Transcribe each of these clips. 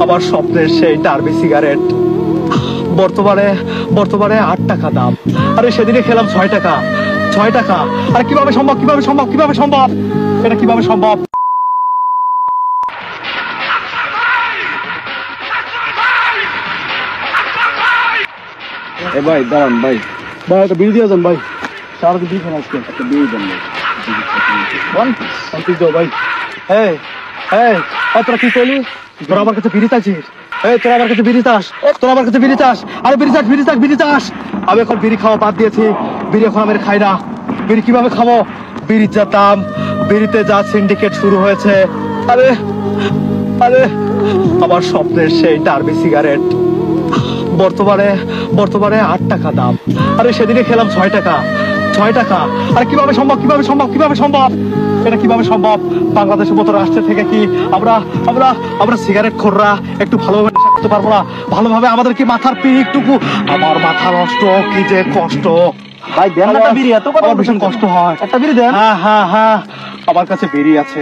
আমার স্বপ্নের সেই ডার্বি সিগারেট বর্তমানে বর্তমানে 8 টাকা দাম। আরে সেদিনে খেলাম 6 টাকা। 6 টাকা। আরে কিভাবে সম্ভব, কিভাবে সম্ভব, কিভাবে সম্ভব, এটা কিভাবে সম্ভব? এ ভাই দাঁড়ান ভাই, ভাই একটা বিড়ি দিয়ে যান ভাই, সারা দিন খান আজকে, একটা বিড়ি দেন ভাই। দাও ভাই। এই এই এই, তোরা কি করলি? তোরা আমার কাছে বিড়ি চাইছিস? এই তোরা আমার কাছে বিড়ি চাস? তোরা আমার কাছে বিড়ি চাস? আরে বিড়ি চাস, বিড়ি চাস, বিড়ি চাস? আমি এখন বিড়ি খাওয়া বাদ দিয়েছি। বিড়ি এখন আমি খাই না। বিড়ি কিভাবে খাবো? বিড়ির যা দাম, বিড়িতে যা সিন্ডিকেট শুরু হয়েছে। আরে আরে আমার স্বপ্নের সেই ডার্বি সিগারেট বর্তমানে বর্তমানে 8 টাকা দাম। আরে সেদিনে খেলাম 6 টাকা। 6 টাকা। আরে কিভাবে সম্ভব, কিভাবে সম্ভব, কিভাবে সম্ভব, এটা কিভাবে সম্ভব? বাংলাদেশের মতো রাষ্ট্র থেকে কি আমরা আমরা আমরা সিগারেট খোররা একটু ভালোভাবে নেশা করতে পারবো না? ভালোভাবে আমাদের কি মাথার পিকটুকু, আমার মাথা নষ্ট, কি যে কষ্ট ভাই দেন না একটা বিড়ি, এত কথা আমার ভীষণ কষ্ট হয়। একটা বিড়ি দেন। হ্যাঁ হ্যাঁ হ্যাঁ, আমার কাছে বেরি আছে।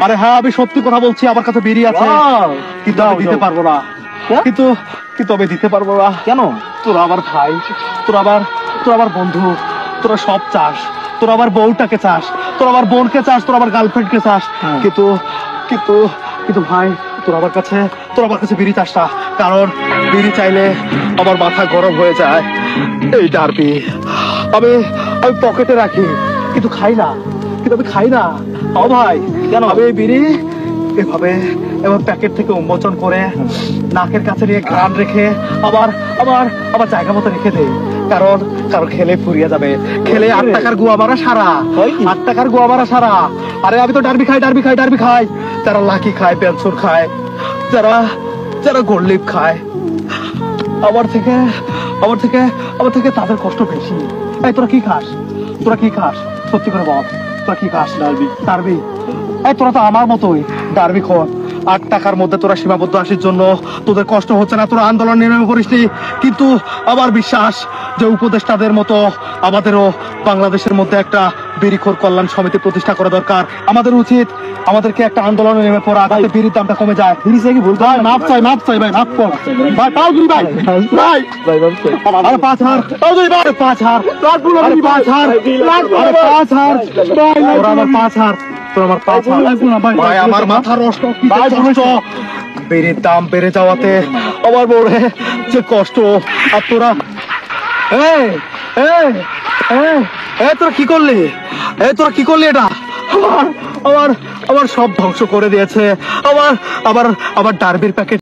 আরে হ্যাঁ, আমি সত্যি কথা বলছি, আমার কাছে বেরি আছে। Wow! কিন্তু আমি দিতে পারবো না। কেন? কিন্তু কিন্তু আমি দিতে পারবো না। কেন? তোরা আমার ভাই, তোরা আমার বন্ধু, তোরা সব চাস, তোরা আমার বউটাকে চাস, তোরা আমার বোনকে চাস, তোরা আমার গার্লফ্রেন্ডকে চাস। হ্যাঁ। কিন্তু কিন্তু কিন্তু ভাই, তোরা আমার কাছে বিড়ি চাস না। কারণ বিড়ি চাইলে আমার মাথা গরম হয়ে যায়। এই ডার্বি আমি আমি পকেটে রাখি, কিন্তু খাই না, কিন্তু আমি খাই না। ও ভাই, কেন? আমি এই বিড়ি এভাবে এবার প্যাকেট থেকে উন্মোচন করে নাকের কাছে নিয়ে ঘ্রাণ রেখে আবার আবার আবার জায়গা মতো রেখে দেই। কারণ কারণ খেলে ফুরিয়ে যাবে। খেলে 8 টাকার গুয়া মারা সারা। হয় কি? 8 টাকার গুয়া মারা সারা। আরে আমি তো ডার্বি খাই, ডার্বি খাই, ডার্বি খাই। যারা লাকি খায়, পেনসুর খায়, যারা যারা গোল্ডলিপ খায়, আমার থেকে আমার থেকে আমার থেকে তাদের কষ্ট বেশি। এই তোরা কি খাস? তোরা কি খাস? সত্যি করে বল, তোরা কি খাস? ডার্বি। ডার্বি? এই তোরা তো আমার মতোই ডার্বি খোর। 8 টাকার মধ্যে তোরা সীমাবদ্ধ আসির জন্য তোদের কষ্ট হচ্ছে না, তোরা আন্দোলন নেমে পড়িসনি। কিন্তু আমার বিশ্বাস যে উপদেষ্টাদের মতো আমাদেরও বাংলাদেশের মধ্যে একটা বিড়িখোর কল্যাণ সমিতি প্রতিষ্ঠা করা দরকার। আমাদের উচিত আমাদেরকে একটা আন্দোলনে নেমে পড়া, যাতে বিড়ির দামটা কমে যায়। বিড়ি চাই কি ভুল? ভাই মাপ চাই, মাপ চাই ভাই, মাপ কর ভাই, পাও দিবি ভাই, ভাই ভাই ভাবছে আরে 5 হার, আরে 5 হার, আরে 5 হার, আরে 5 হার, তোরা আমার 5 হার, তোরা আমার 5 হার ভাই, আমার মাথা নষ্ট, কি যে কষ্ট। বিড়ির দাম বেড়ে যাওয়াতে আমার বড়ে যে কষ্ট। আর তোরা এই এই এই এই তোরা কি করলি? এই তোরা কি করলি? এটা আমার আমার আমার সব ধ্বংস করে দিয়েছে। আমার আমার আমার ডার্বির প্যাকেট